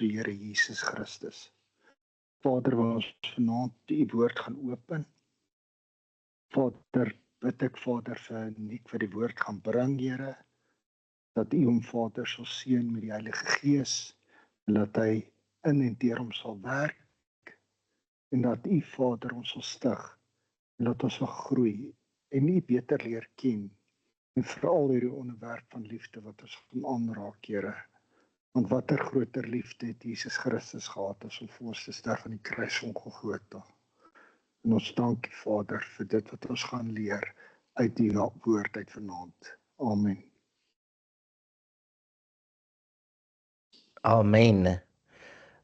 Here Jesus Christus. Vader, waar ons vanaand U woord gaan open. Vader, bid ek Vader vir Nick wat die woord gaan bring, Here, dat U hom Vader sal seën met die Heilige Gees, en dat hy in en deur hom sal werk, en dat U Vader ons sal stig, en dat ons sal groei, en U beter leer ken, en veral hierdie onderwerp van liefde wat ons gaan aanraak, Here. Want watter groter liefde het Jesus Christus gehad as om vir ons te sterf aan die kruis van Golgotha. En ons dank U, Vader, vir dit wat ons gaan leer uit die woord uit vanaand. Amen. Amen.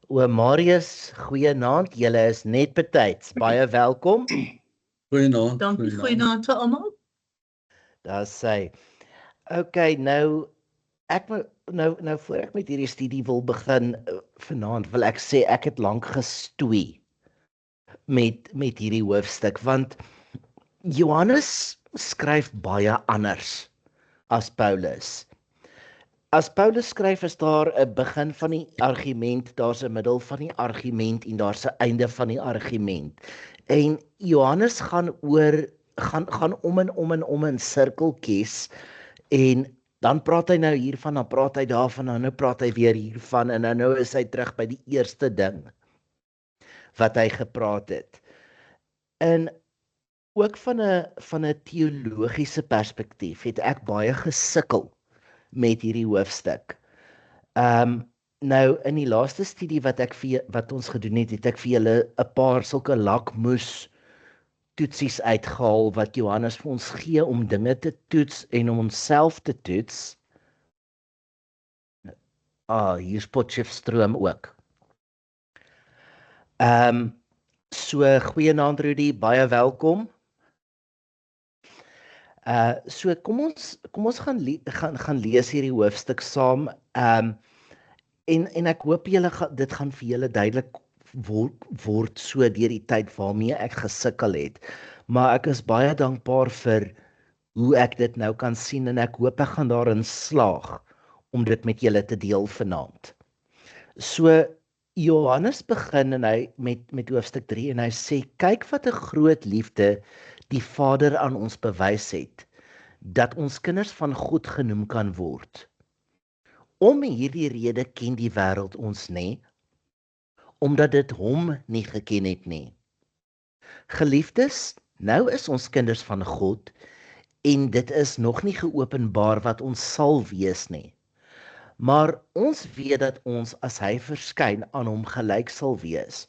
O Marius, goeienaand. Julle is net betyds. Baie welkom. Goeienaand. Dankie, goeienaand vir almal. Daar sê. Okay, nou voor ek met hierdie studie wil begin vanaand, wil ek sê ek het lank gestoei met hierdie hoofstuk, want Johannes skryf baie anders as Paulus. As Paulus skryf, is daar 'n begin van die argument, daar's 'n middel van die argument en daar's 'n einde van die argument. En Johannes gaan om in sirkeltjies, en dan praat hy nou hiervan, dan praat hy daarvan, en nou praat hy weer hiervan, en nou is hy terug by die eerste ding wat hy gepraat het. En ook van 'n teologiese perspektief het ek baie gesukkel met hierdie hoofstuk. Nou in die laaste studie wat ons gedoen het, het ek vir julle 'n paar sulke lakmoes toetsies uitgehaal wat Johannes vir ons gee om dinge te toets en om onsself te toets. Hier's Potchefstroom ook. So goeienaand Rudy, baie welkom. So kom ons gaan lees hierdie hoofstuk saam. En ek hoop dit gaan vir julle duidelik word so deur die tyd waarmee ek gesukkel het. Maar ek is baie dankbaar vir hoe ek dit nou kan sien, en ek hoop ek gaan daarin slaag om dit met julle te deel vanaand. So Johannes begin en hy met hoofstuk 3 en hy sê, kyk wat 'n groot liefde die Vader aan ons bewys het, dat ons kinders van God genoem kan word. Om hierdie rede ken die wêreld ons nie, omdat dit hom nie geken het nie. Geliefdes, nou is ons kinders van God, en dit is nog nie geopenbaar wat ons sal wees nie. Maar ons weet dat ons, as hy verskyn, aan hom gelyk sal wees,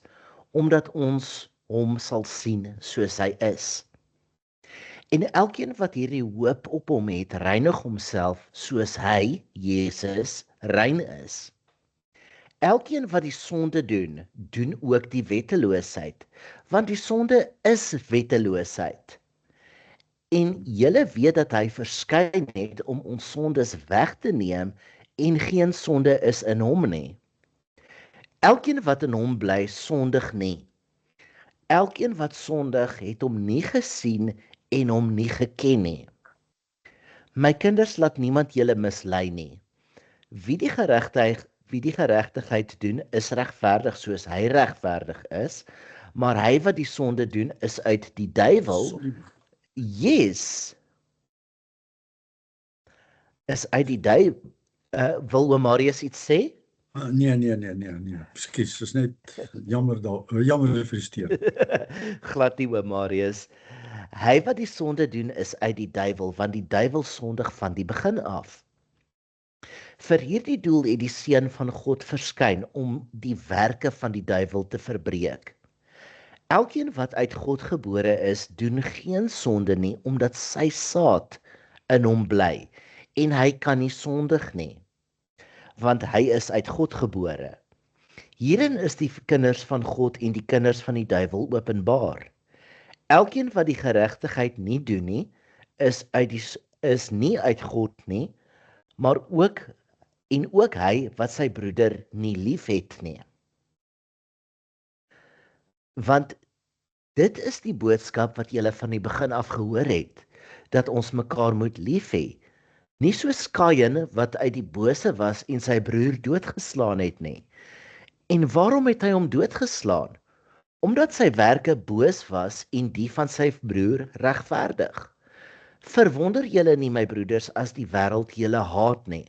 omdat ons hom sal sien soos hy is. En elkeen wat hierdie hoop op hom het, reinig homself soos hy, Jesus, rein is. Elkeen wat die sonde doen, doen ook die wetteloosheid, want die sonde is wetteloosheid. En julle weet dat hy verskyn het om ons sondes weg te neem, en geen sonde is in hom nie. Elkeen wat in hom bly, sondig nie. Elkeen wat sondig, het hom nie gesien en hom nie geken nie. My kinders, laat niemand julle mislei nie. Wie die geregtigheid doen, is regverdig soos hy regverdig is, maar hy wat die sonde doen, is uit die duiwel. Yes. Is uit die duiwel. Wil oom Marius iets sê? Nee. Ekskuus, is net jammer vir die steur. Glad nie, oom Marius. Hy wat die sonde doen, is uit die duiwel, want die duiwel sondig van die begin af. Vir hierdie doel het die Seun van God verskyn om die werke van die duiwel te verbreek. Elkeen wat uit God gebore is, doen geen sonde nie, omdat sy saad in hom bly, en hy kan nie sondig nie, want hy is uit God gebore. Hierin is die kinders van God en die kinders van die duiwel openbaar. Elkeen wat die geregtigheid nie doen nie, is nie uit God nie, maar ook hy wat sy broeder nie liefhet nie. Want dit is die boodskap wat julle van die begin af gehoor het, dat ons mekaar moet lief hê. Nie soos Kain wat uit die bose was en sy broer doodgeslaan het nie. En waarom het hy hom doodgeslaan? Omdat sy werke boos was en die van sy broer regverdig. Verwonder julle nie, my broeders, as die wêreld julle haat nie.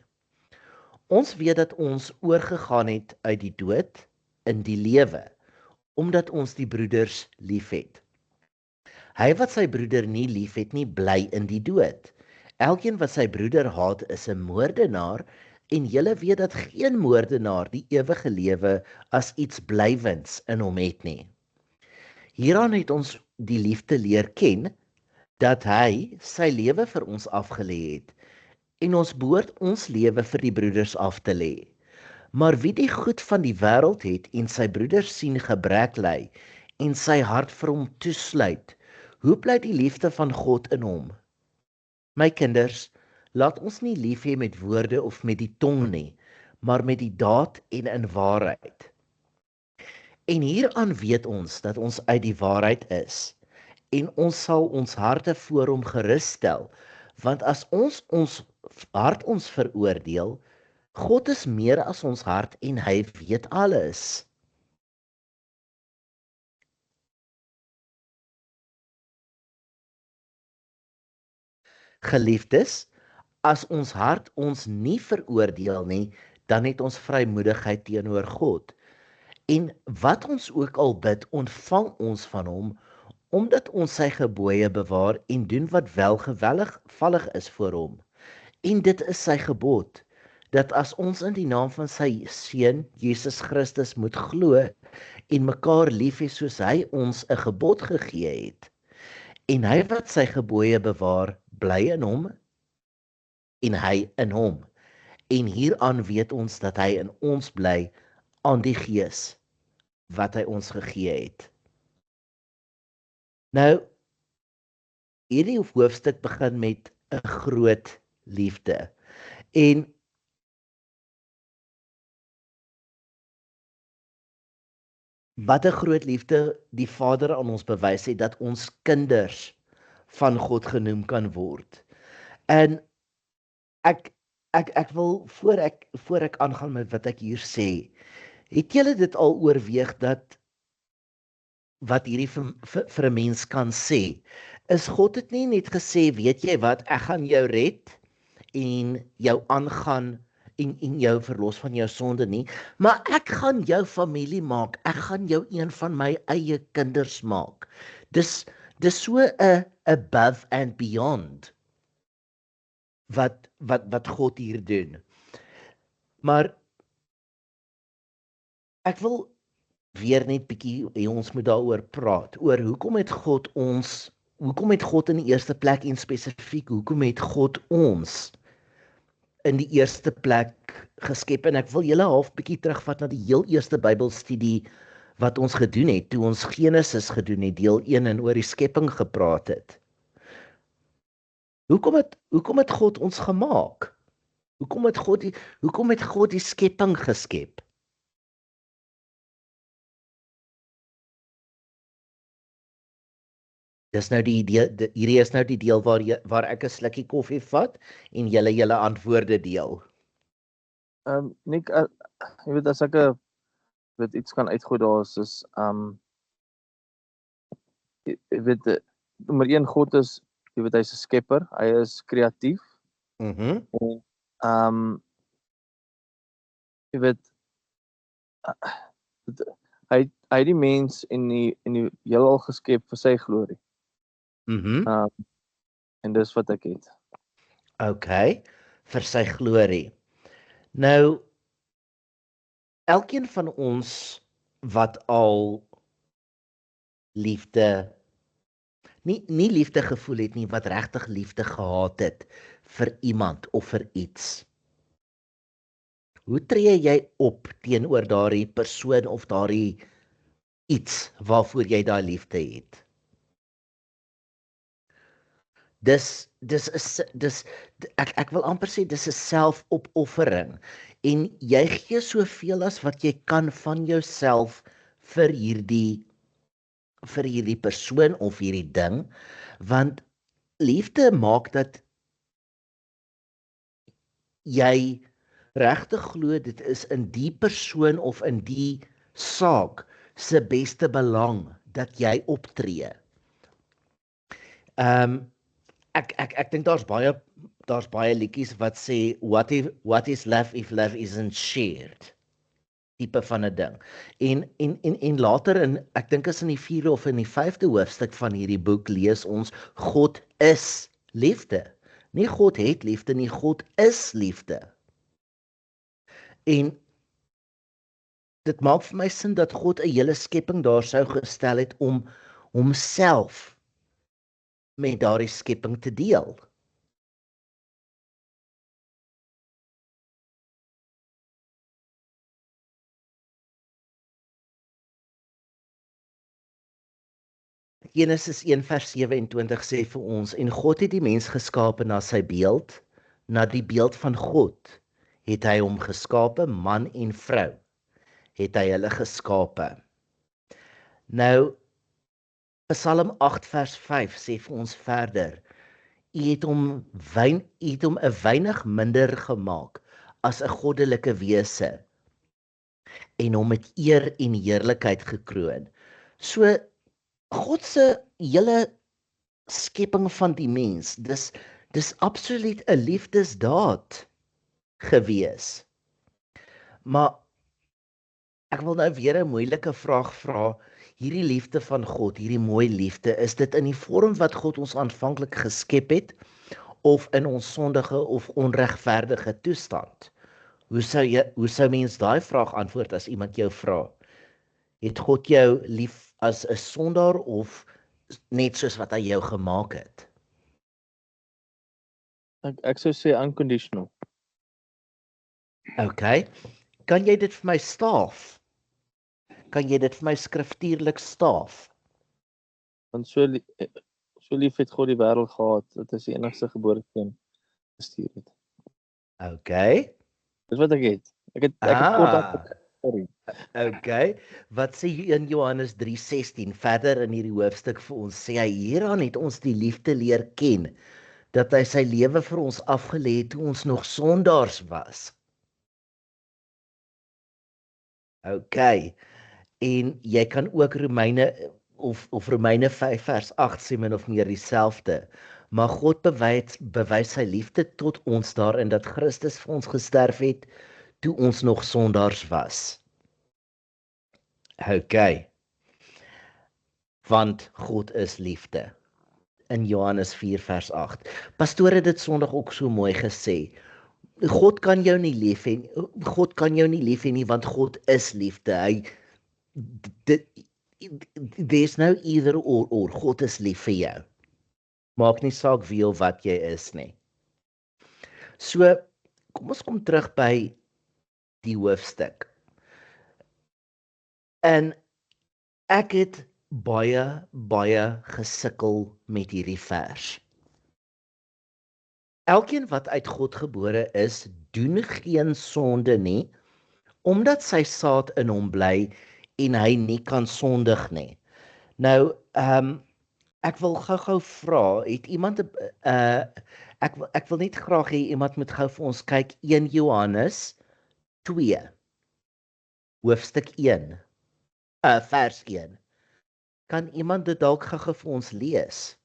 Ons weet dat ons oorgegaan het uit die dood in die lewe, omdat ons die broeders liefhet. Hy wat sy broeder nie liefhet nie, bly in die dood. Elkeen wat sy broeder haat, is 'n moordenaar, en julle weet dat geen moordenaar die ewige lewe as iets blywends in hom het nie. Hieraan het ons die liefde leer ken, dat hy sy lewe vir ons afgelê het, en ons behoort ons lewe vir die broeders af te lê. Maar wie die goed van die wêreld het en sy broeders sien gebrek ly en sy hart vir hom toesluit, hoe bly die liefde van God in hom? My kinders, laat ons nie lief hê met woorde of met die tong nie, maar met die daad en in waarheid. En hieraan weet ons dat ons uit die waarheid is, en ons sal ons harte voor hom gerus stel, want as ons hart ons veroordeel, God is meer as ons hart en hy weet alles. Geliefdes, as ons hart ons nie veroordeel nie, dan het ons vrymoedigheid teenoor God. En wat ons ook al bid, ontvang ons van hom, omdat ons sy gebooie bewaar en doen wat welgevallig is voor hom. En dit is sy gebod, dat as ons in die naam van sy Seun, Jesus Christus, moet glo en mekaar lief hê soos hy ons 'n gebod gegee het. En hy wat sy gebooie bewaar, bly in hom en hy in hom. En hieraan weet ons dat hy in ons bly aan die Gees wat hy ons gegee het. Nou, hierdie hoofstuk begin met 'n groot liefde. En wat 'n groot liefde die Vader aan ons bewys het, dat ons kinders van God genoem kan word. En ek wil voor ek aangaan met wat ek hier sê, het julle dit al oorweeg dat wat hierdie vir 'n mens kan sê, is God het nie net gesê, weet jy wat, ek gaan jou red en jou aangaan en jou verlos van jou sonde nie, maar ek gaan jou familie maak, ek gaan jou een van my eie kinders maak. Dis so 'n above and beyond wat God hier doen. Maar ek wil weer net bietjie hê ons moet daaroor praat, oor hoekom het God in die eerste plek en spesifiek, hoekom het God ons in die eerste plek geskep, en ek wil julle half bietjie terugvat na die heel eerste Bybelstudie wat ons gedoen het, toe ons Genesis gedoen het, deel 1 en oor die skepping gepraat het. Hoekom het God ons gemaak? Hoekom het God die skepping geskep? Dis nou hierdie is nou die deel waar ek 'n slukkie koffie vat en julle antwoorde deel. Nick, jy weet as ek iets kan uitgooi daar is jy weet nommer 1, God is, jy weet, hy's 'n skepper, hy is kreatief. Jy weet hy het die mens en die heelal geskep vir sy glorie. En dis wat ek het. Okay, vir sy glorie. Nou, elkeen van ons wat al liefde, nie liefde gevoel het nie, wat regtig liefde gehad het vir iemand of vir iets. Hoe tree jy op teenoor daardie persoon of daardie iets waarvoor jy daai liefde het? Ek wil amper sê dis 'n selfopoffering, en jy gee soveel as wat jy kan van jouself vir hierdie persoon of hierdie ding, want liefde maak dat jy regtig glo dit is in die persoon of in die saak se beste belang dat jy optree. Ek dink daar's baie liedjies wat sê what is love if love isn't shared, tipe van 'n ding. En later ek dink is in die 4de of in die 5de hoofstuk van hierdie boek lees ons God is liefde. Nie God het liefde nie, God is liefde. En dit maak vir my sin dat God 'n hele skepping daar sou gestel het om homself met daardie skepping te deel. Genesis 1 vers 27 sê vir ons, en God het die mens geskape na sy beeld, na die beeld van God het hy hom geskape, man en vrou, het hy hulle geskape. Nou, Psalm 8 vers 5 sê vir ons verder, U het hom 'n weinig minder gemaak as 'n goddelike wese en hom met eer en heerlikheid gekroon. So, God se hele skepping van die mens, dis absoluut 'n liefdesdaad gewees. Maar ek wil nou weer 'n moeilike vraag vra. Hierdie liefde van God, hierdie mooi liefde, is dit in die vorm wat God ons aanvanklik geskep het, of in ons sondige of onregverdige toestand? Hoe sou mens daai vraag antwoord as iemand jou vra? Het God jou lief as 'n sondaar of net soos wat hy jou gemaak het? Ek sou sê unconditional. Okay. Kan jy dit vir my staaf? Kan jy dit vir my skriftuurlik staaf? Want so lief het God die wêreld gehad, dat hy sy enigste gebore seun gestuur het. Okay. Dis wat ek het. Ek het kort sorry. Okay. Wat sê in Johannes 3:16 verder in hierdie hoofstuk vir ons? Sê hy, hieraan het ons die liefde leer ken, dat hy sy lewe vir ons afgelê het toe ons nog sondaars was. Okay. En jy kan ook Romeine of Romeine 5 vers 8 sê min of meer dieselfde. Maar God bewys sy liefde tot ons daarin dat Christus vir ons gesterf het toe ons nog sondaars was. Okay. Want God is liefde. In Johannes 4 vers 8. Pastoor het dit Sondag ook so mooi gesê. God kan jou nie lief hê nie, want God is liefde. There's no either or. God is lief vir jou. Maak nie saak wie of wat jy is nie. So, kom ons kom terug by die hoofstuk. En ek het baie gesukkel met hierdie vers. Elkeen wat uit God gebore is, doen geen sonde nie, omdat sy saad in hom bly en hy nie kan sondig nie. Nou, ek wil gou vra, het iemand ek wil net graag hê iemand moet gou vir ons kyk 1 Johannes 2 hoofstuk 1 vers 1. Kan iemand dit dalk gou vir ons lees?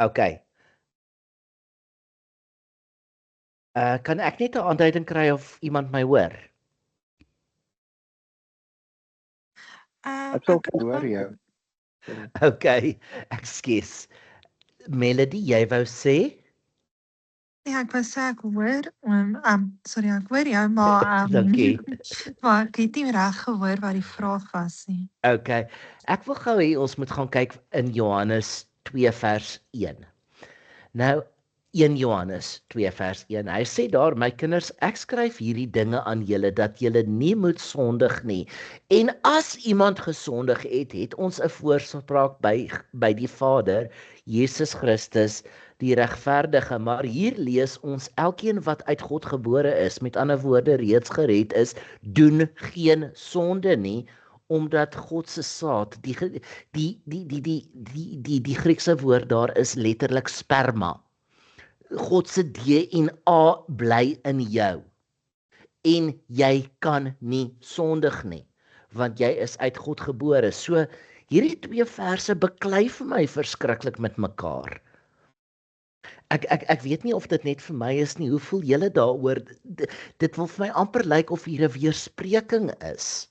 Okay. Kan ek net 'n aanduiding kry of iemand my hoor? Ek sal Hoor jou. Okay, ekskuus. Melody, jy wou sê? Ja, ek wou sê ek hoor, sorry, ek hoor jou, maar Dankie. maar ek het nie reg gehoor wat die vraag was nie. Okay. Ek wil gou hê ons moet gaan kyk in Johannes 2 vers 1. Nou 1 Johannes 2 vers 1. Hy sê daar, my kinders, ek skryf hierdie dinge aan julle dat julle nie moet sondig nie. En as iemand gesondig het, het ons 'n voorspraak by die Vader, Jesus Christus, die regverdige. Maar hier lees ons, elkeen wat uit God gebore is, met ander woorde reeds gered is, doen geen sonde nie, omdat God se saad, die Griekse woord daar is letterlik sperma. God se DNA bly in jou. En jy kan nie sondig nie, want jy is uit God gebore. So, hierdie twee verse beklei vir my verskriklik met mekaar. Ek weet nie of dit net vir my is nie, hoe voel julle daaroor? Dit wil vir my amper lyk of hier 'n weerspreking is.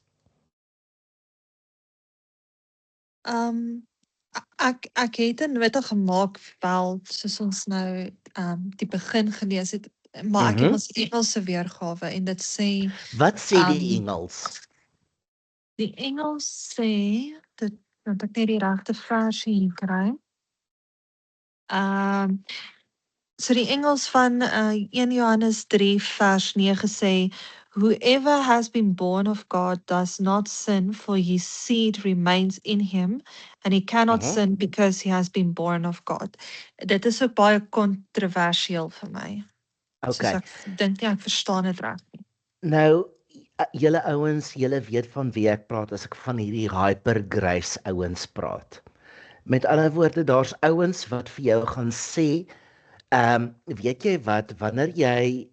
Ek het 'n nota gemaak wel soos ons nou die begin gelees het, maar ek het ons Engelse weergawe en dit sê Wat sê die Engels? die Engels sê dat ek net die regte versie hier kry. So die Engels van 1 Johannes 3 vers 9 sê, whoever has been born of God does not sin, for his seed remains in him, and he cannot sin because he has been born of God. Dit is ook baie kontroversieel vir my. Okay. Soos ek dink nie ek verstaan dit reg nie. Nou, julle ouens, julle weet van wie ek praat as ek van hierdie hyper-grace ouens praat. Met ander woorde, daar's ouens wat vir jou gaan sê, weet jy wat, wanneer jy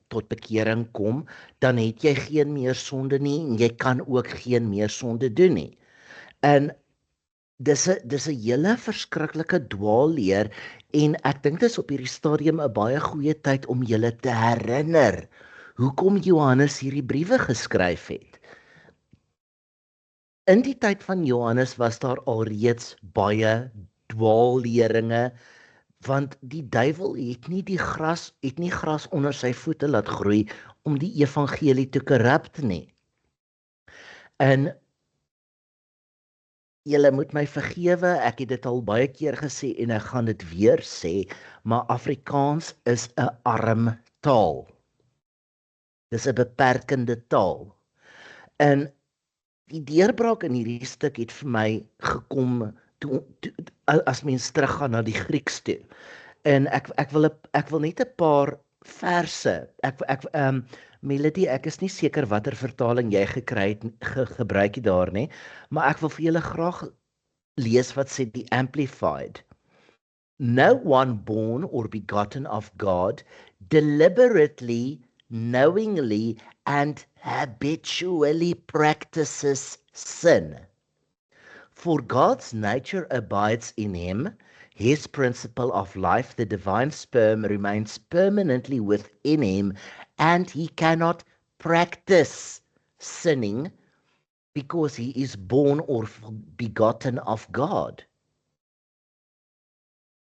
tot bekering kom, dan het jy geen meer sonde nie, en jy kan ook geen meer sonde doen nie. En dis 'n hele verskriklike dwaalleer, en ek dink dis op hierdie stadium 'n baie goeie tyd om julle te herinner hoekom Johannes hierdie briewe geskryf het. In die tyd van Johannes was daar alreeds baie dwaalleringe, want die duiwel het nie gras onder sy voete laat groei om die evangelie te corrupt nie. En julle moet my vergewe, ek het dit al baie keer gesê en ek gaan dit weer sê, maar Afrikaans is 'n arm taal. Dis 'n beperkende taal. En die deurbraak in hierdie stuk het vir my gekom toe as mens teruggaan na die Grieks toe. En ek wil net 'n paar verse. Melody, ek is nie seker watter vertaling jy gekry het gebruik jy daar nie, maar ek wil vir julle graag lees wat sê die Amplified. No one born or begotten of God deliberately, knowingly and habitually practices sin. For God's nature abides in him, his principle of life, the divine sperm, remains permanently within him, and he cannot practice sinning because he is born or begotten of God.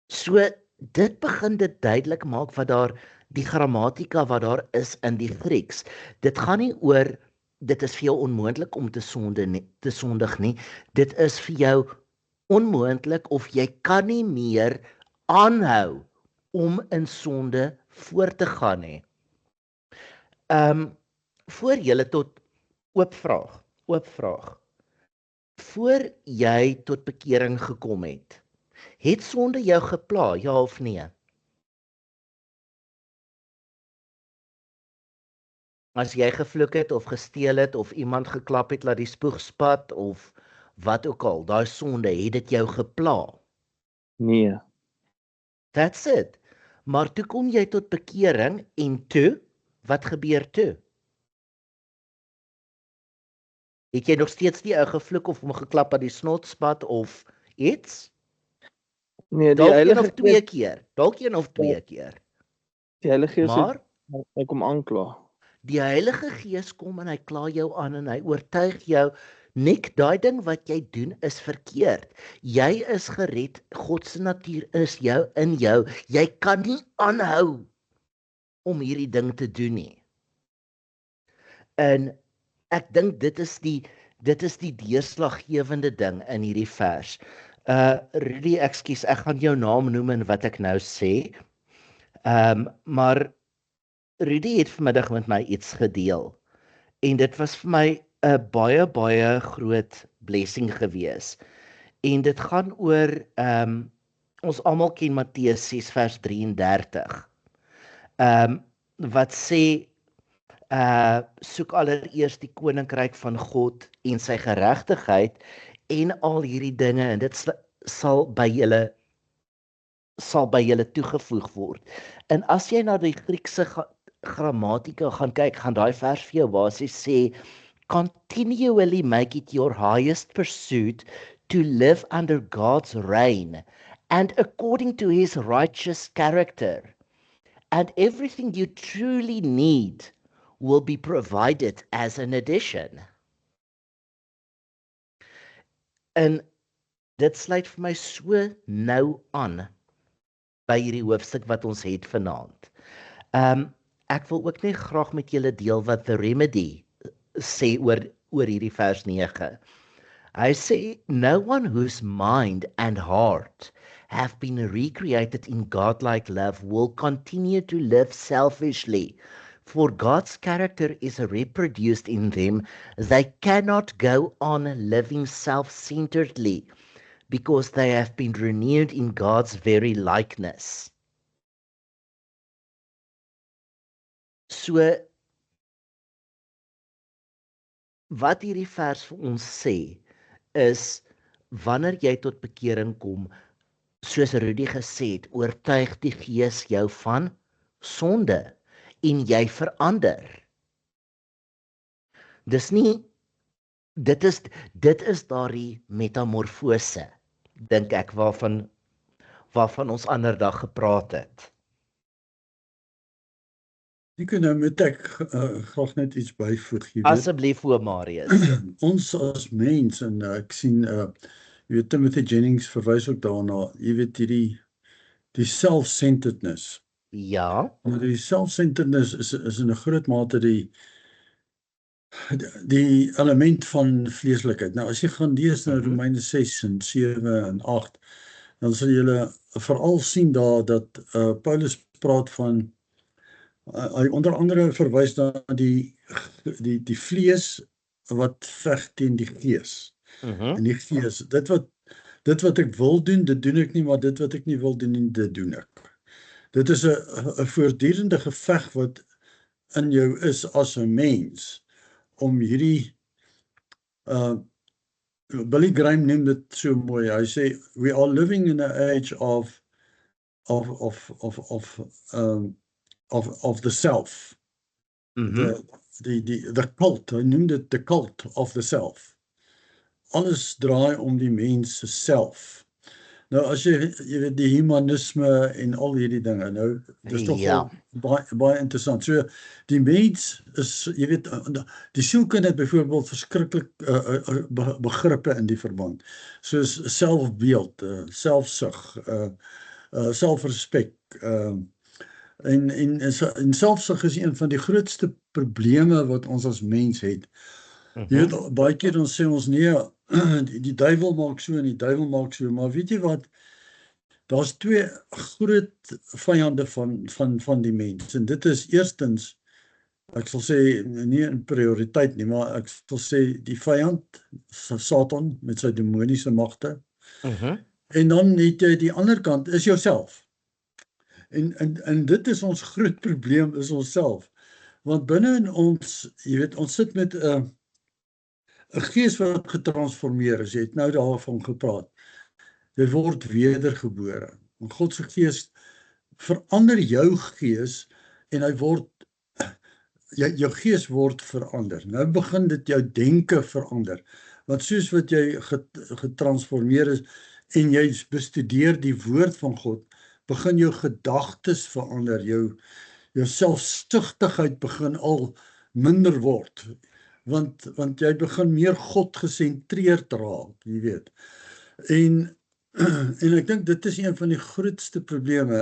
So, dit begin dit duidelik maak wat daar, die grammatika wat daar is in die Grieks. Dit gaan nie oor, dit is vir jou onmoontlik om te sondig nie. Dit is vir jou onmoontlik of jy kan nie meer aanhou om in sonde voort te gaan nie. Voor julle tot oop vraag. Voor jy tot bekering gekom het sonde jou gepla, ja of nee? As jy gevloek het of gesteel het of iemand geklap het laat die spoeg spat of wat ook al, daai sonde, het dit jou gepla? Nee. That's it. Maar toe kom jy tot bekering en toe, wat gebeur toe? Het jy nog steeds die ou gevloek of hom geklap aan die snot spat of iets? Nee, die Dalk een Heilige of twee keer. Dalk een of twee keer. Die Heilige Gees Maar hy kom aankla. die Heilige Gees kom en hy kla jou aan en hy oortuig jou, Nick, daai ding wat jy doen is verkeerd. Jy is gered, God se natuur is in jou. Jy kan nie aanhou om hierdie ding te doen nie. En ek dink dit is die deurslaggewende ding in hierdie vers. Rudy, ekskuus, ek gaan jou naam noem en wat ek nou sê. Maar Rudy het vanmiddag met my iets gedeel. En dit was vir my 'n baie groot blessing gewees. En dit gaan oor ons almal ken Matteus 6 vers 33. Wat sê soek allereers die koninkryk van God en sy geregtigheid en al hierdie dinge en dit sal by julle sal by julle toegevoeg word. En as jy na die Griekse grammatika gaan kyk, gaan daai vers vir jou basies sê, continually make it your highest pursuit to live under God's reign and according to his righteous character. And everything you truly need will be provided as an addition. En dit sluit vir my so nou aan by hierdie hoofstuk wat ons het vanaand. Ek wil ook net graag met julle deel wat The Remedy sê oor hierdie vers 9. Hy sê, no one whose mind and heart have been recreated in godlike love will continue to live selfishly. For God's character is reproduced in them. They cannot go on living self-centeredly because they have been renewed in God's very likeness. So, wat hierdie vers vir ons sê, is, wanneer jy tot bekering kom, soos Rudy gesê het, oortuig die Gees jou van sonde, en jy verander. Dit is daardie metamorfose, dink ek, waarvan ons ander dag gepraat het. Ek nou moet ek graag net iets byvoeg. Asseblief, Marius. Ons as mens, en ek sien, jy weet, Timothy Jennings verwys ook daarna, jy weet, die self-centeredness. Ja. Nou, die self-centeredness is in 'n groot mate die element van vleeslikheid. Nou, as jy gaan lees na Romeine 6 en 7 en 8, dan sal jy veral sien daar dat Paulus praat van, hy onder andere verwys na die vlees wat veg teen die gees. En die gees, dit wat ek wil doen, dit doen ek nie, maar dit wat ek nie wil doen, dit doen ek. Dit is 'n voortdurende geveg wat in jou is as 'n mens, om hierdie, Billy Graham noem dit so mooi, hy sê, we are living in an age of the self. The cult, hy noem dit the cult of the self. Alles draai om die mens se self. Nou, as jy weet, die humanisme en al hierdie dinge, nou, dit is toch baie interessant. So, die mens is, jy weet, die sielkunde het byvoorbeeld verskriklik begrippe in die verband, soos selfbeeld, selfsug, selfrespek, en selfsug is een van die grootste probleme wat ons as mens het. Jy weet, baie keer dan sê ons, nee, die duiwel maak so en die duiwel maak so, maar weet jy wat, daar's twee groot vyande van die mens, en dit is eerstens, ek sal sê, nie in prioriteit nie, maar ek sal sê, die vyand, Satan, met sy demoniese magte, en dan het jy die ander kant, is jouself, en dit is ons groot probleem, is onsself, want binne in ons, jy weet, ons sit met 'n gees wat getransformeer is, jy het nou daarvan gepraat, jy word wedergebore, en God se gees verander jou gees, en hy word, jou gees word verander, nou begin dit jou denke verander, want soos wat jy getransformeer is, en jy bestudeer die woord van God, begin jou gedagtes verander, jou selfsugtigheid begin al minder word, want jy begin meer God gesentreerd raak, jy weet. En ek dink dit is een van die grootste probleme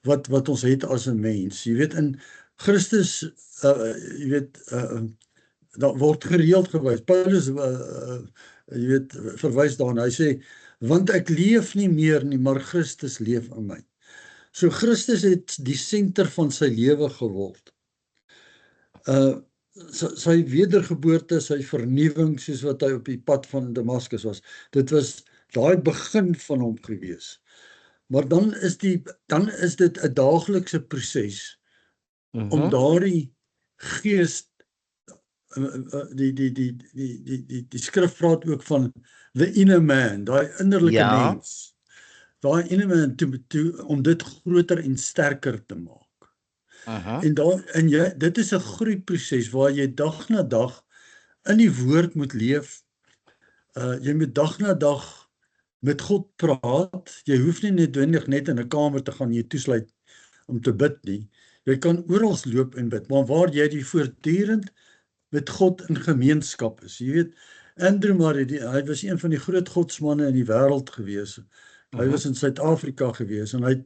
wat ons het as 'n mens. Jy weet, in Christus, jy weet, daar word gereeld gewys. Paulus, jy weet, verwys daarna. Hy sê, want ek leef nie meer nie, maar Christus leef in my. So Christus het die senter van sy lewe geword. Sy wedergeboorte, sy vernuwing, soos wat hy op die pad van Damaskus was, dit was daai begin van hom gewees. Maar dan is dit 'n daaglikse proses om daardie gees, die skrif praat ook van the inner man, daai innerlike mens, daai element om dit groter en sterker te maak. En dit is 'n groeiproses waar jy dag na dag in die woord moet leef. Jy moet dag na dag met God praat. Jy hoef nie noodwendig net in 'n kamer te gaan jy toesluit om te bid nie. Jy kan oral loop en bid, maar waar jy die voortdurend met God in gemeenskap is. Jy weet, Andrew Murray, hy was een van die groot godsmanne in die wêreld gewees. Hy was in Suid-Afrika gewees en hy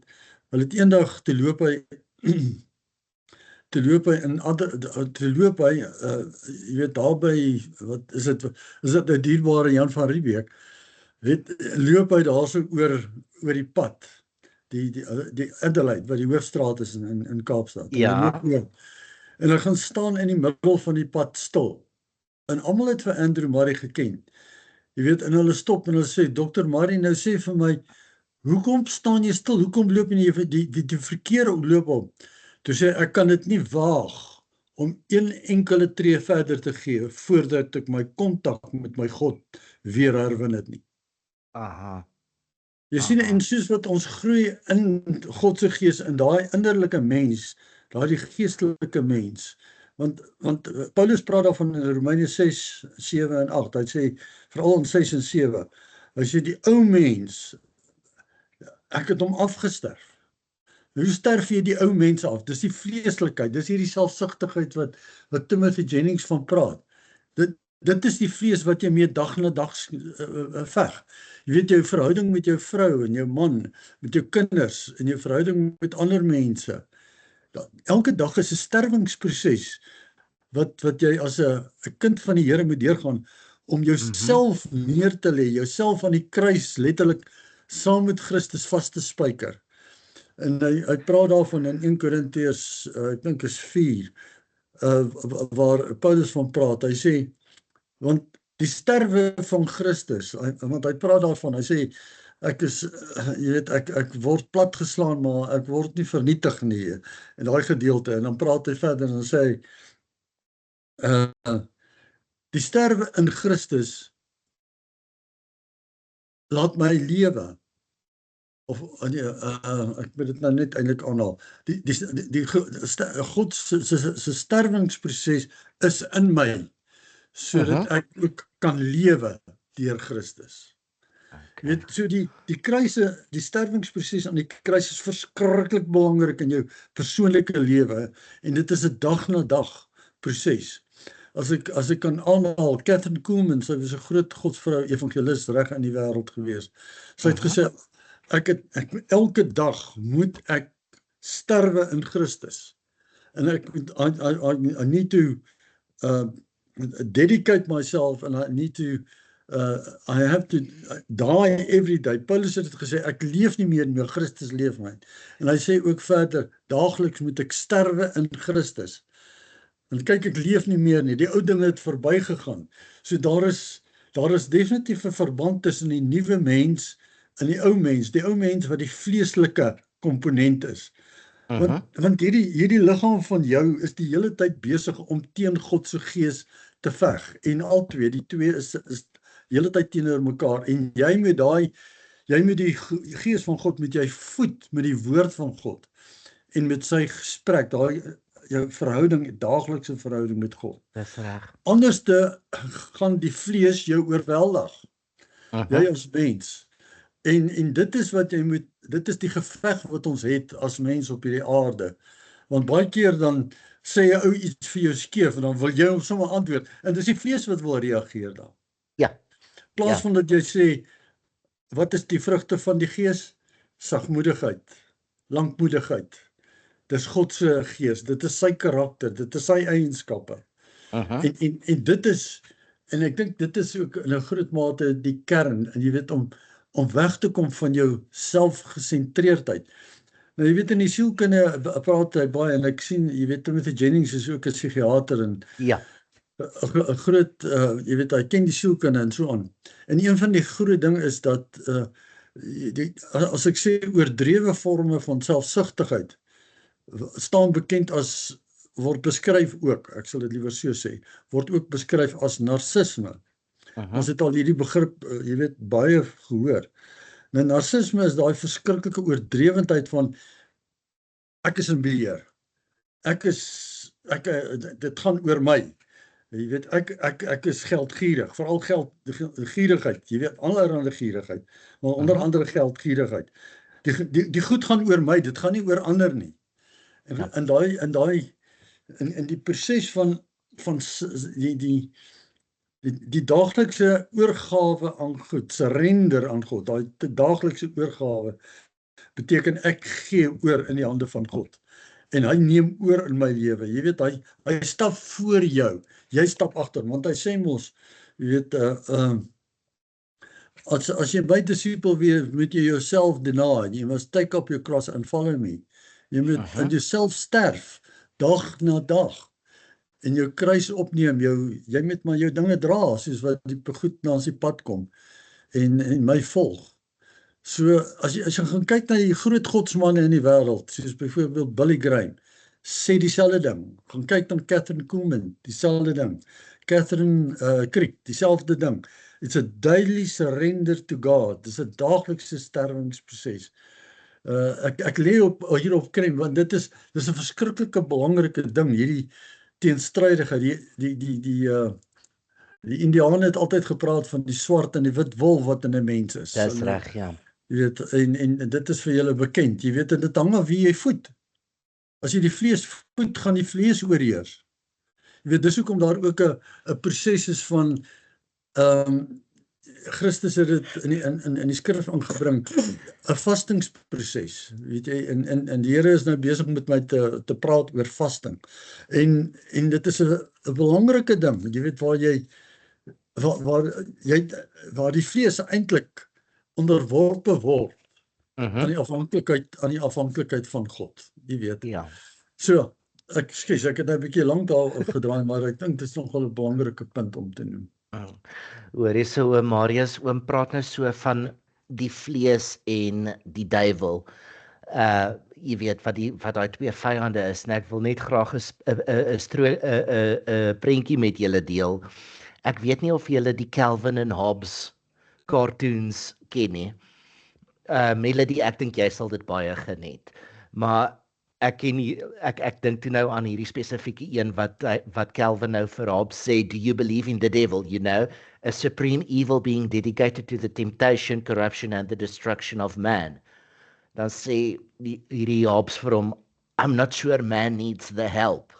het eendag te loop hy jy weet daar by wat is dit 'n dierbare Jan van Riebeeck loop hy daarso oor die pad die Adelaide wat die hoofstraat is in Kaapstad. Ja. En hy gaan staan in die middel van die pad stil. En almal het vir Andrew Murray geken. Jy weet, en hulle stop en hulle sê, Dr. Murray, nou sê vir my, hoekom staan jy stil? Hoekom loop jy die verkeer loop om? Toe sê ek kan dit nie waag om een enkele tree verder te gee voordat ek my kontak met my God weer herwin het nie. Jy sien, en soos wat ons groei in God se gees, in daai innerlike mens, daai geestelike mens, want Paulus praat daarvan in Romeine 6, 7 en 8, hy sê, veral in 6 en 7, hy sê die ou mens, ek het hom afgesterf. Hoe sterf jy die ou mense af? Dis die vleeslikheid, dis hierdie selfsugtigheid wat Timothy Jennings van praat. Dit is die vlees wat jy mee dag na dag veg. Jy weet, jou verhouding met jou vrou en jou man, met jou kinders en jou verhouding met ander mense. Elke dag is 'n sterwingsproses wat jy as 'n kind van die Here moet deurgaan om jouself neer te lê, jouself aan die kruis letterlik saam met Christus vas te spyker. En hy praat daarvan in 1 Korintiërs, ek dink is 4, waar Paulus van praat. Hy sê, want die sterwe van Christus, want hy praat daarvan, hy sê, ek is, jy weet, ek word platgeslaan, maar ek word nie vernietig nie, en daai gedeelte, en dan praat hy verder en sê, die sterwe in Christus laat my lewe, of ek moet dit nou net eintlik aanhaal, God se sterwingsproses is in my, sodat ek ook kan lewe deur Christus. Weet, so die kruise, die sterwingsproses aan die kruis is verskriklik belangrik in jou persoonlike lewe, en dit is 'n dag na dag proses. As ek kan aanhaal, Catherine Kuhlman, sy was 'n groot godsvrou evangelis reg in die wêreld gewees. Sy het gesê, elke dag moet ek sterwe in Christus. En I need to dedicate myself, and I need to I have to die every day. Paulus het gesê, ek leef nie meer, Christus leef my. En hy sê ook verder, daagliks moet ek sterwe in Christus. En kyk, ek leef nie meer nie, die ou dinge het verbygegaan. So daar is definitief 'n verband tussen die nuwe mens en die ou mens wat die vleeslike komponent is. Want hierdie liggaam van jou is die hele tyd besig om teen God se gees te veg. En die twee is die hele tyd teenoor mekaar. En jy moet die gees van God met jy voed met die woord van God. En met sy gesprek, jou verhouding, daaglikse verhouding met God. Dis reg. Anderste gaan die vlees jou oorweldig. Jy as mens. En dit is wat jy moet, dit is die geveg wat ons het as mens op hierdie aarde. Want baie keer dan sê jy ou iets vir jou skeef en dan wil jy hom sommer antwoord. En dis die vlees wat wil reageer dan. Ja. In plaas van dat jy sê, wat is die vrugte van die gees? Sagmoedigheid, lankmoedigheid. Dis God se gees, dit is sy karakter, dit is sy eienskappe. En dit is, en ek dink dit is ook in 'n groot mate die kern, en jy weet, om weg te kom van jou selfgesentreerdheid. Nou, jy weet, in die sielkunde praat hy baie, en ek sien, jy weet, Timothy Jennings is ook 'n psigiater, en 'n groot, jy weet, hy ken die sielkunde en so aan. En een van die groot ding is dat, as ek sê, oordrewe vorme van selfsugtigheid, staan bekend as, word beskryf ook, ek sal dit liewer so sê, word ook beskryf as narcisme. Ons het al hierdie begrip, jy weet, baie gehoor. Nou narcisme is daai verskriklike oordrewendheid van ek is in beheer. Dit gaan oor my. Jy weet, ek is geldgierig, veral gierigheid, jy weet, allerhande gierigheid, maar onder andere geldgierigheid. Die goed gaan oor my, dit gaan nie oor ander nie. En in die proses van die daaglikse oorgawe aan goed, surrender aan God, daai daaglikse oorgawe, beteken ek gee oor in die hande van God. En hy neem oor in my lewe. Jy weet, hy stap voor jou. Jy stap agter, want hy sê mos, jy weet, as jy my disipel wees, moet jy jouself deny. You must take up your cross and follow me. Jy moet in jouself sterf, dag na dag. En jou kruis opneem, jy moet maar jou dinge dra, soos wat die goed na ons die pad kom, en my volg. So, as jy gaan kyk na die groot godsmanne in die wêreld, soos byvoorbeeld Billy Graham, sê dieselfde ding. Gaan kyk na Catherine Kuhlman, dieselfde ding. Catherine Crick, dieselfde ding. It's a daily surrender to God. Dis 'n daaglikse sterwingsproses. Ek lê hier op Krem, want dit is 'n verskriklike belangrike ding, hierdie teenstrydigheid. Die Indiane het altyd gepraat van die swart en die wit wolf wat in 'n mens is. Dis reg, ja. Jy weet, en dit is vir julle bekend. Jy weet, en dit hang af wie jy voed. As jy die vlees voed, gaan die vlees oorheers. Jy weet, dis hoekom daar ook 'n proses is van Christus het dit in die skrif aangebring, 'n vastingsproses. Weet jy, en die Here is nou besig met my te praat oor vasting. En dit is 'n belangrike ding, jy weet, waar die vlees eintlik onderworpe word aan die afhanklikheid van God, jy weet. Ja. So, ek het nou 'n bietjie lank daarop gedraai, maar ek dink dit is nogal 'n belangrike punt om te noem. Hoor jy so, oom Marius, oom praat nou so van die vlees en die duiwel. Jy weet wat daai twee vyande is, en ek wil net graag 'n prentjie met julle deel. Ek weet nie of julle die Calvin and Hobbes cartoons ken nie. Melody, ek dink jy sal dit baie geniet. Maar ek dink toe nou aan hierdie spesifieke een wat Calvin nou vir Hobbes sê, do you believe in the devil, you know, a supreme evil being dedicated to the temptation, corruption and the destruction of man. Dan sê hierdie Hobbes vir hom, I'm not sure man needs the help.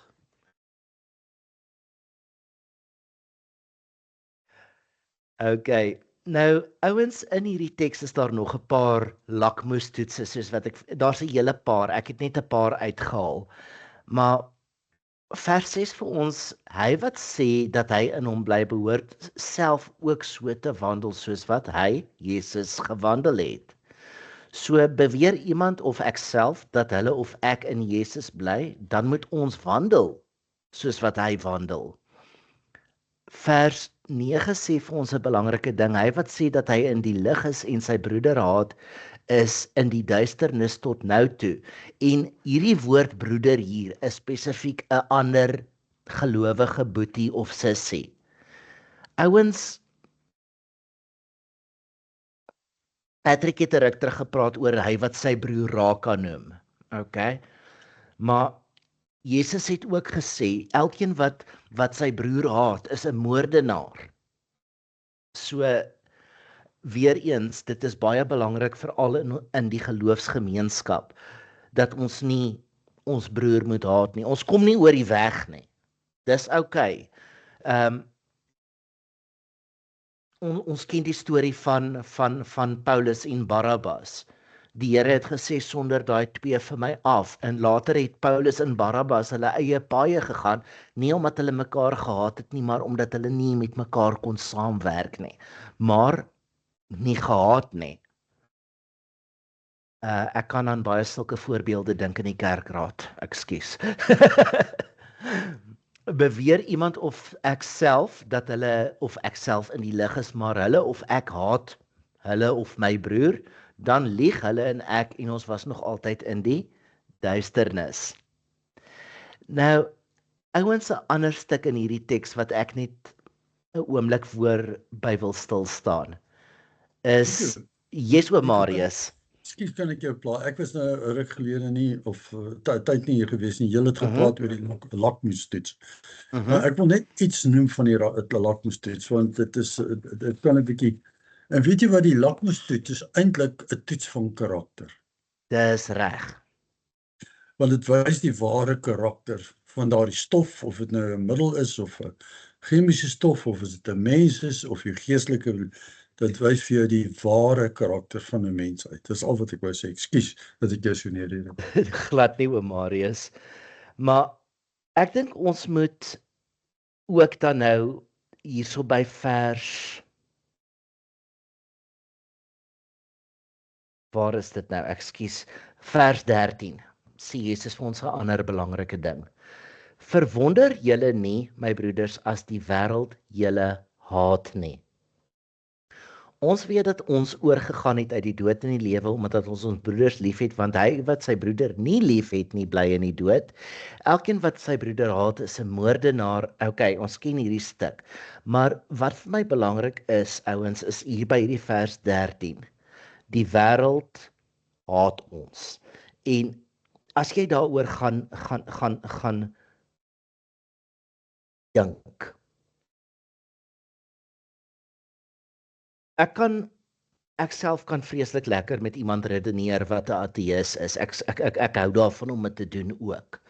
Okay, nou ouens, in hierdie teks is daar nog 'n paar lakmoestoetse, soos wat daar's 'n hele paar, ek het net 'n paar uitgehaal. Maar vers 6 vir ons, hy wat sê dat hy in hom bly, behoort self ook so te wandel soos wat hy, Jesus, gewandel het. So beweer iemand of ek self dat hulle of ek in Jesus bly, dan moet ons wandel soos wat hy wandel. Vers 9 sê vir ons 'n belangrike ding. Hy wat sê dat hy in die lig is en sy broeder haat, is in die duisternis tot nou toe. En hierdie woord broeder hier is spesifiek 'n ander gelowige boetie of sussie. Ouens, Patrick het ruk terug gepraat oor hy wat sy broer Raka noem. Okay? Maar Jesus het ook gesê, elkeen wat sy broer haat, is 'n moordenaar. So, weer eens, dit is baie belangrik veral in die geloofsgemeenskap, dat ons nie ons broer moet haat nie. Ons kom nie oor die weg nie. Dis okay. Ons ken die storie van Paulus en Barabbas. Die Here het gesê, sonder daai twee vir my af. En later het Paulus en Barabbas hulle eie paaie gegaan, nie omdat hulle mekaar gehaat het nie, maar omdat hulle nie met mekaar kon saamwerk nie. Maar nie gehaat nie. Ek kan aan baie sulke voorbeelde dink in die kerkraad. Ekskuus. Beweer iemand of ek self dat hulle of ek self in die lig is, maar hulle of ek haat hulle of my broer, dan lieg hulle en ek en ons was nog altyd in die duisternis. Nou, ouens, 'n ander stuk in hierdie teks wat ek net 'n oomblik voorby wil stil staan, is Yes, oom Marius. Ekskuus, kan ek jou pla? Ek was nou 'n ruk gelede nie of tyd nie hier gewees nie. Julle het gepraat oor die lakmoestoets. Ek wil net iets noem van die lakmoestoets, want dit kan 'n bietjie. En weet jy wat, die lakmoestoets is eintlik 'n toets van karakter. Dis reg. Want dit wys die ware karakter van daardie stof, of dit nou 'n middel is of 'n chemiese stof, of is dit 'n mens is of jou geestelike, dit wys vir jou die ware karakter van 'n mens uit. Dis al wat ek wou sê. Ekskuus dat ek jou so neerrede. Glad nie, oom Marius. Maar ek dink ons moet ook dan nou hierso by waar is dit nou? Ekskuus, vers 13. Sê Jesus vir ons 'n ander belangrike ding. Verwonder julle nie, my broeders, as die wêreld julle haat nie. Ons weet dat ons oorgegaan het uit die dood in die lewe omdat ons broeders liefhet, want hy wat sy broeder nie liefhet nie, bly in die dood. Elkeen wat sy broeder haat is 'n moordenaar. Okay, ons ken hierdie stuk. Maar wat vir my belangrik is, ouens, is hier by hierdie vers 13. Die wêreld haat ons. En as jy daaroor gaan dink. Ek self kan vreeslik lekker met iemand redeneer wat 'n ateïs is. Ek hou daarvan om dit te doen ook.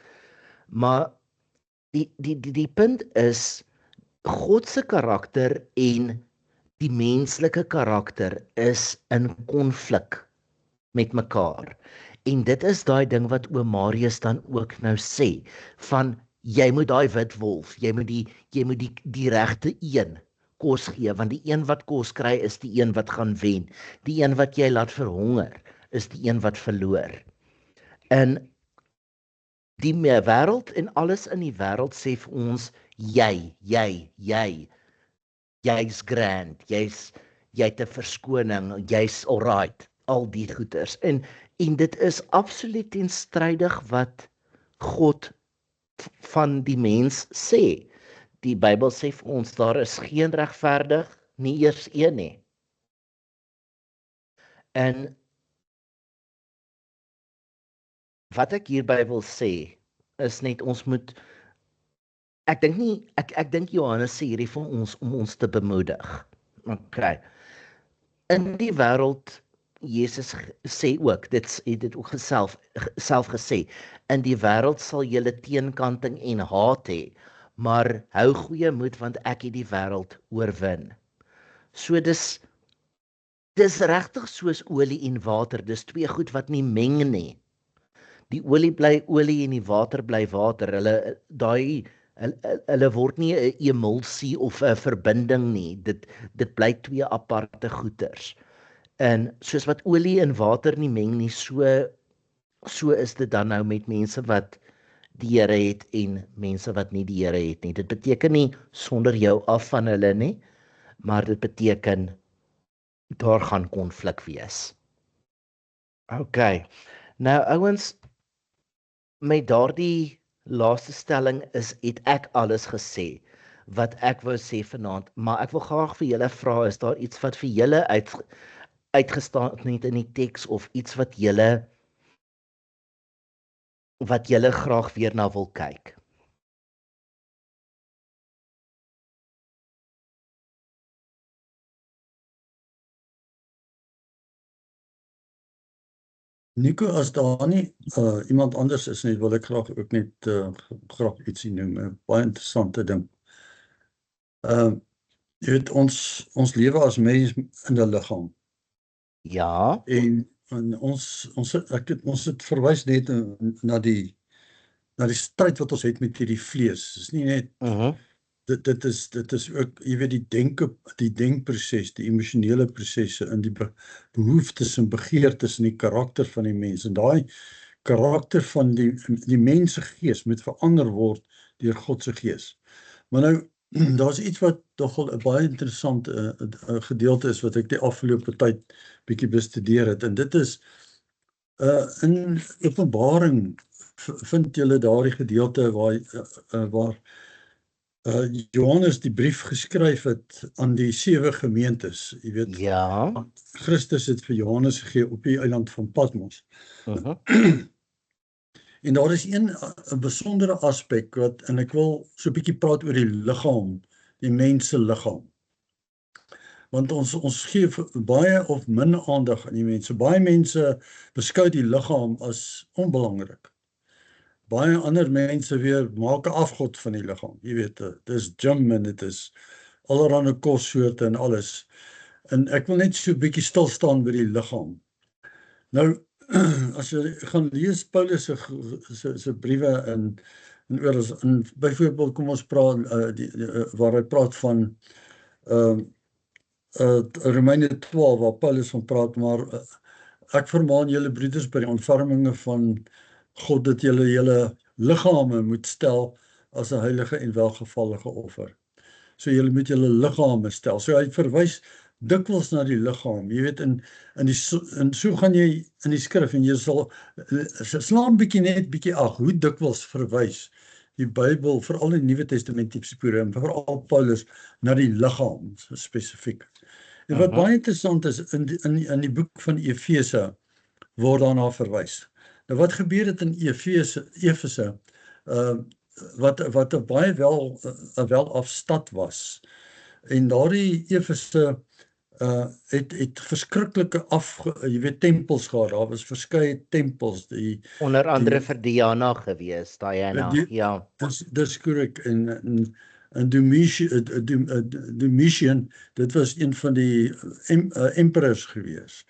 Maar die punt is, God se karakter en die menslike karakter is in konflik met mekaar. En dit is daai ding wat oom Marius dan ook nou sê, van jy moet daai wit wolf, jy moet die regte een kos gee, want die een wat kos kry is die een wat gaan wen. Die een wat jy laat verhonger is die een wat verloor. En die wêreld en alles in die wêreld sê vir ons, jy's grand, jy het 'n verskoning, jy's alright, al die goeters. En dit is absoluut teenstrydig wat God van die mens sê. Die Bybel sê vir ons, daar is geen regverdig, nie eers een nie. En wat ek hierby wil sê, is net ons moet, ek dink Johannes sê hierdie vir ons, om ons te bemoedig. Okay. In die wêreld, Jesus sê ook, dit het ook self gesê, in die wêreld sal julle teenkanting en haat hê, maar hou goeie moed, want ek het die wêreld oorwin. So dis regtig soos olie en water, dis twee goed wat nie meng nie. Die olie bly olie en die water bly water. Hulle word nie 'n emulsie of 'n verbinding nie. Dit bly twee aparte goeters. En soos wat olie en water nie meng nie, so is dit dan nou met mense wat die Here het en mense wat nie die Here het nie. Dit beteken nie sonder jou af van hulle nie, maar dit beteken daar gaan konflik wees. Okay. Nou ouens, met daardie laaste stelling het ek alles gesê wat ek wou sê vanaand, maar ek wil graag vir julle vra, is daar iets wat vir julle uitgestaan het in die teks, of iets wat julle graag weer na wil kyk? Nico, as daar nie iemand anders is nie, wil ek graag ook net graag ietsie noem, 'n baie interessante ding. Jy weet, ons lewe as mens in 'n liggaam. Ja. En ons het verwys net na die stryd wat ons het met hierdie vlees. Dis nie net dit is ook, jy weet, die denkproses, die emosionele prosesse in die behoeftes en begeertes en die karakter van die mens. En daai karakter van die mens se gees moet verander word deur God se gees. Maar nou, daar's iets wat nogal 'n baie interessante gedeelte is wat ek die afgelope tyd bietjie bestudeer het, en dit is in Openbaring vind julle daardie gedeelte waar Johannes die brief geskryf het aan die 7 gemeentes, jy weet. Ja. Christus het vir Johannes gegee op die eiland van Patmos. En daar is een besondere aspek en ek wil so 'n bietjie praat oor die liggaam, die mens se liggaam. Want ons gee baie of min aandag aan die mense. Baie mense beskou die liggaam as onbelangrik. Baie ander mense weer maak 'n afgod van die liggaam. Jy weet, dit is gym en dit is allerlei kossoorte en alles. En ek wil net so 'n bietjie stil staan by die liggaam. Nou, as jy gaan lees Paulus se briewe in byvoorbeeld kom ons praat waar hy praat van Romeine 12 waar Paulus van praat, maar ek vermaan julle broeders by die ontferminge van God dat julle liggame moet stel as 'n heilige en welgevallige offer. So julle moet julle liggame stel. So hy verwys dikwels na die liggaam. Jy weet, en so gaan jy in die skrif en jy sal slaan net bietjie ag hoe dikwels verwys die Bybel, veral in die Nuwe Testamentiese periode, veral Paulus na die liggaam spesifiek. En wat baie interessant is in die boek van Efese word daarna verwys. Nou wat gebeur het in Efese wat 'n baie welaf stad was. En daardie Efese het verskriklike jy weet tempels gehad. Daar was verskeie tempels, onder andere vir Diana gewees, Diana, ja. Dis korrek. En Domitian, dit was een van die emperors gewees.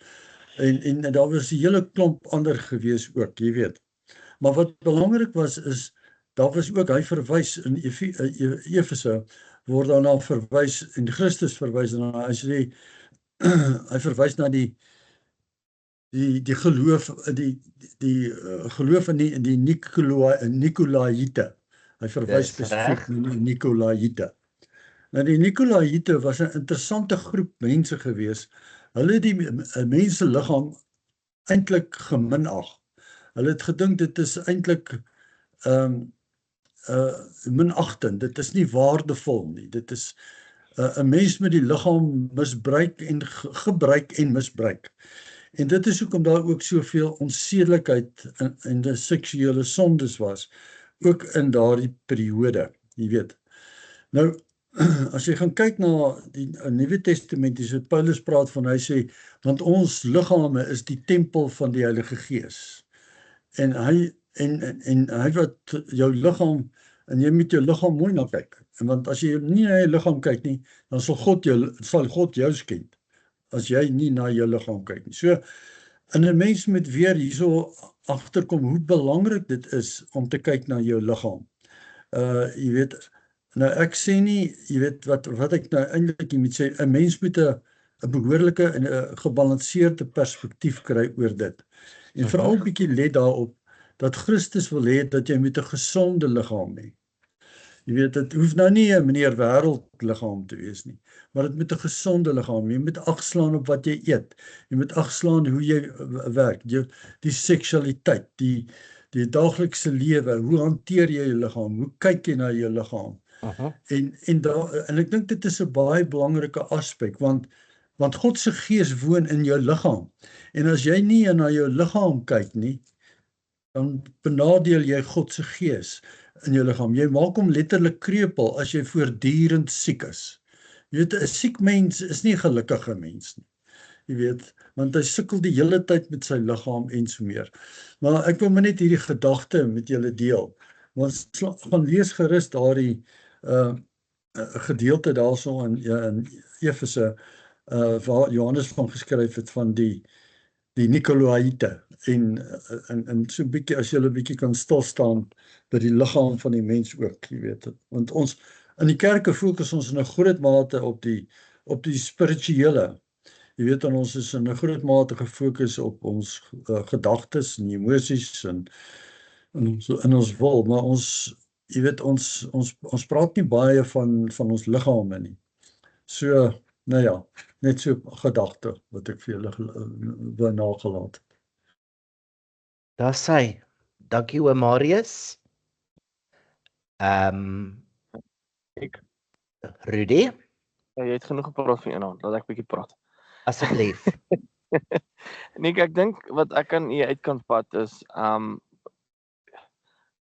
En daar was 'n hele klomp ander gewees ook, jy weet. Maar wat belangrik was is daar was ook, hy verwys in Efese word daarna verwys en Christus verwys daarna as hy verwys na die geloof geloof in die Nikolaïte. Hy verwys spesifiek na die Nikolaïte. Nou die Nikolaïte was 'n interessante groep mense gewees. Hulle het die mense liggaam eintlik geminag. Hulle het gedink dit is eintlik minagtend. Dit is nie waardevol nie. Dit is 'n mens met die liggaam misbruik en gebruik en misbruik. En dit is hoekom daar ook soveel onsedelikheid en die seksuele sondes was, ook in daardie periode, jy weet. Nou, as jy gaan kyk na die Nuwe Testament, is wat Paulus praat van, hy sê, want ons liggame is die tempel van die Heilige Gees. En hy wat jou liggaam, en jy moet jou liggaam mooi na kyk. En want as jy nie na jou liggaam kyk nie, dan sal God jou skend, as jy nie na jou liggaam kyk nie. So, en 'n mens moet weer hierso agterkom hoe belangrik dit is om te kyk na jou liggaam. Jy weet, nou ek sê nie, jy weet wat ek nou eintlik moet sê, 'n mens moet 'n behoorlike en 'n gebalanseerde perspektief kry oor dit. En veral 'n bietjie let daarop dat Christus wil hê dat jy met 'n gesonde liggaam hê. Jy weet, dit hoef nou nie 'n meneer wêreldliggaam te wees nie, maar dit moet 'n gesonde liggaam. Jy moet agslaan op wat jy eet. Jy moet agslaan hoe jy werk, die seksualiteit, die daaglikse lewe, hoe hanteer jy jou liggaam, hoe kyk jy na jou liggaam. En ek dink dit is 'n baie belangrike aspek, want God se gees woon in jou liggaam. En as jy nie na jou liggaam kyk nie, dan benadeel jy God se gees in jou liggaam. Jy maak hom letterlik krepeel as jy voortdurend siek is. Jy weet, 'n siek mens is nie 'n gelukkige mens nie. Jy weet, want hy sukkel die hele tyd met sy liggaam en so meer. Maar ek wil maar net hierdie gedagte met julle deel. Ons gaan lees gerus daardie gedeelte daarso in Efese waar Johannes van geskryf het van die Nikolaïte en so 'n bietjie, as jy 'n bietjie kan stil staan by die liggaam van die mens ook, jy weet dit. Want ons in die kerke fokus ons in 'n groot mate op die spirituele. Jy weet, en ons is in 'n groot mate gefokus op ons gedagtes en emosies en in ons wil, maar ons, jy weet, ons praat nie baie van ons liggame nie. So, nou ja, net so gedagte wat ek vir julle wou nagelaat. Daar sê, dankie oom Marius. Ek, Rudy, jy het genoeg gepraat van een hand, laat ek 'n bietjie praat. asseblief. Nee, ek dink wat ek aan u uit kan vat is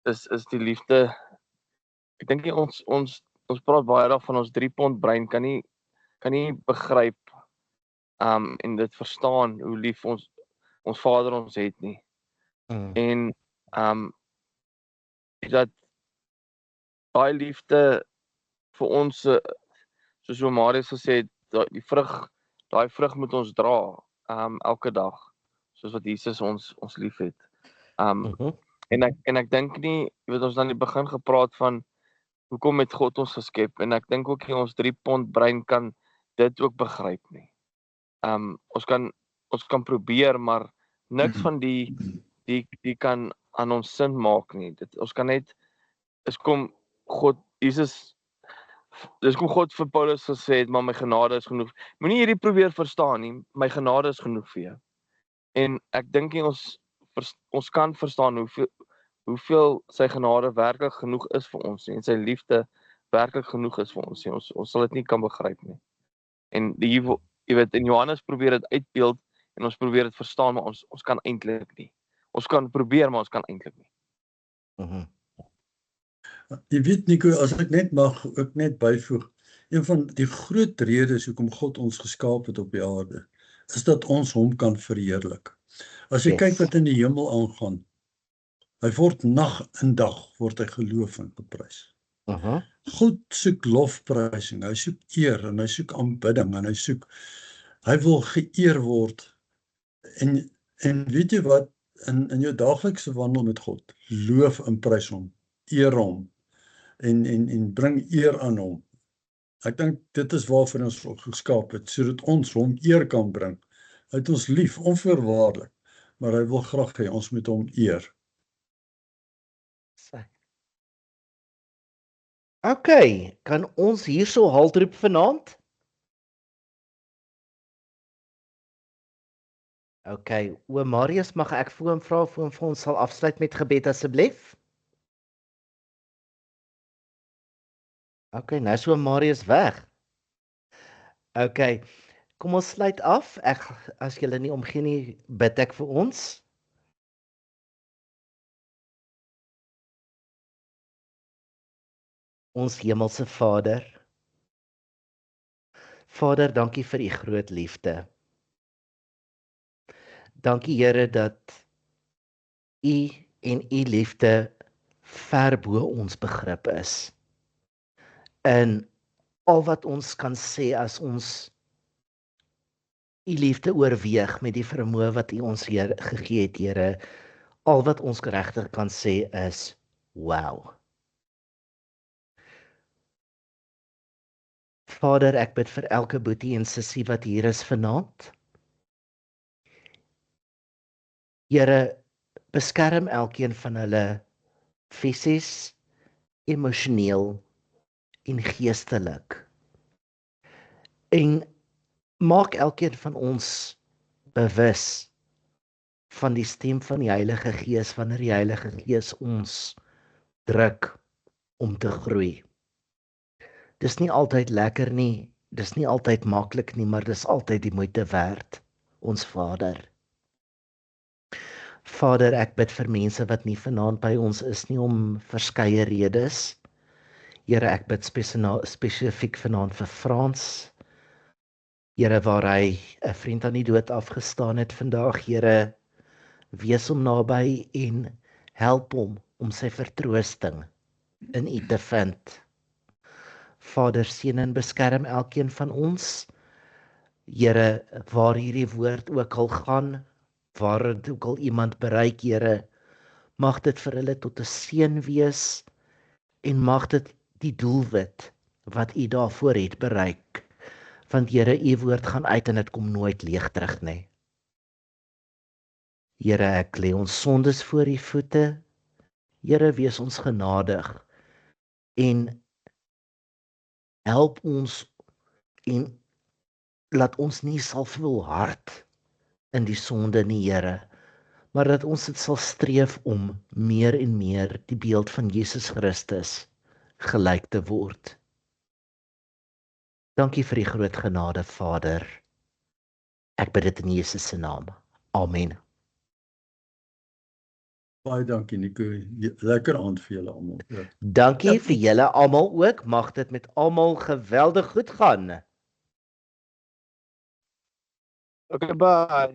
is die liefde. Ek dink ons praat baie daarvan ons 3 pond brein kan nie begryp en dit verstaan hoe lief ons Vader ons het nie. En dat daai liefde vir ons soos Marius gesê het, daai vrug moet ons dra elke dag soos wat Jesus ons liefhet. En ek dink nie, jy weet ons dan in die begin gepraat van hoekom het God ons geskep en ek dink ook nie ons 3 pond brein kan dit ook begryp nie. Ons kan probeer, maar niks van die kan aan ons sin maak nie. Ons kan net dis kom God vir Paulus gesê het, maar my genade is genoeg. Moenie hierdie probeer verstaan nie, my genade is genoeg vir jou. En ek dink nie ons kan verstaan hoeveel sy genade werklik genoeg is vir ons en sy liefde werklik genoeg is vir ons. Ons sal dit nie kan begryp nie. En jy weet in Johannes probeer dit uitbeeld en ons probeer dit verstaan, maar ons kan eintlik nie. Ons kan probeer, maar ons kan eintlik nie. Jy weet Nico, as ek net mag ook net byvoeg, een van die groot redes hoekom God ons geskaap het op die aarde, is dat ons hom kan verheerlik. As jy kyk wat in die hemel aangaan, hy word nag en dag word hy geloof en geprys. God soek lofprysing, hy soek eer en hy soek aanbidding en hy wil geëer word. En weet jy wat, in jou daaglikse wandel met God, loof en prys hom, eer hom en bring eer aan hom. Ek dink dit is waarvoor ons geskaap het, sodat ons hom eer kan bring. Hy het ons lief, onvoorwaardelik, maar hy wil graag hê ons moet hom eer. Okay, kan ons hierso haltroep vanaand? Okay, oom Marius, mag ek vir hom vra of hom vir ons sal afsluit met gebed asseblief? Okay, nou is oom Marius weg. Okay, kom ons sluit af. As julle nie omgee nie, bid ek vir ons. Ons hemelse Vader. Vader, dankie vir u groot liefde. Dankie Here dat u en u liefde ver bo ons begrip is. En al wat ons kan sê as ons u liefde oorweeg met die vermoë wat u ons gegee het, Here, al wat ons regtig kan sê is, wow. Vader, ek bid vir elke boetie en sussie wat hier is vanaand. Here, beskerm elkeen van hulle fisies, emosioneel en geestelik. En maak elkeen van ons bewus van die stem van die Heilige Gees wanneer die Heilige Gees ons druk om te groei. Dis nie altyd lekker nie, dis nie altyd maklik nie, maar dis altyd die moeite werd, ons Vader. Vader, ek bid vir mense wat nie vanaand by ons is nie om verskeie redes. Here, ek bid spesifiek vanaand vir Frans. Here, waar hy 'n vriend aan die dood afgestaan het vandag, Here, wees hom naby en help hom om sy vertroosting in U te vind. Vader, seën en beskerm elkeen van ons. Here, waar hierdie woord ook al gaan, waar dit ook al iemand bereik, Here, mag dit vir hulle tot 'n seën wees en mag dit die doelwit wat U daarvoor het bereik. Want Here, U woord gaan uit en dit kom nooit leeg terug nie. Here, ek lê ons sondes voor U voete. Here, wees ons genadig en help ons en laat ons nie sal volhard in die sonde nie, Here, maar dat ons dit sal streef om meer en meer die beeld van Jesus Christus gelyk te word. Dankie vir die groot genade, Vader. Ek bid dit in Jesus se naam. Amen. Baie dankie Nico. Lekker aand vir julle almal. Ja. Dankie vir julle almal ook. Mag dit met almal geweldig goed gaan. Okay, bye.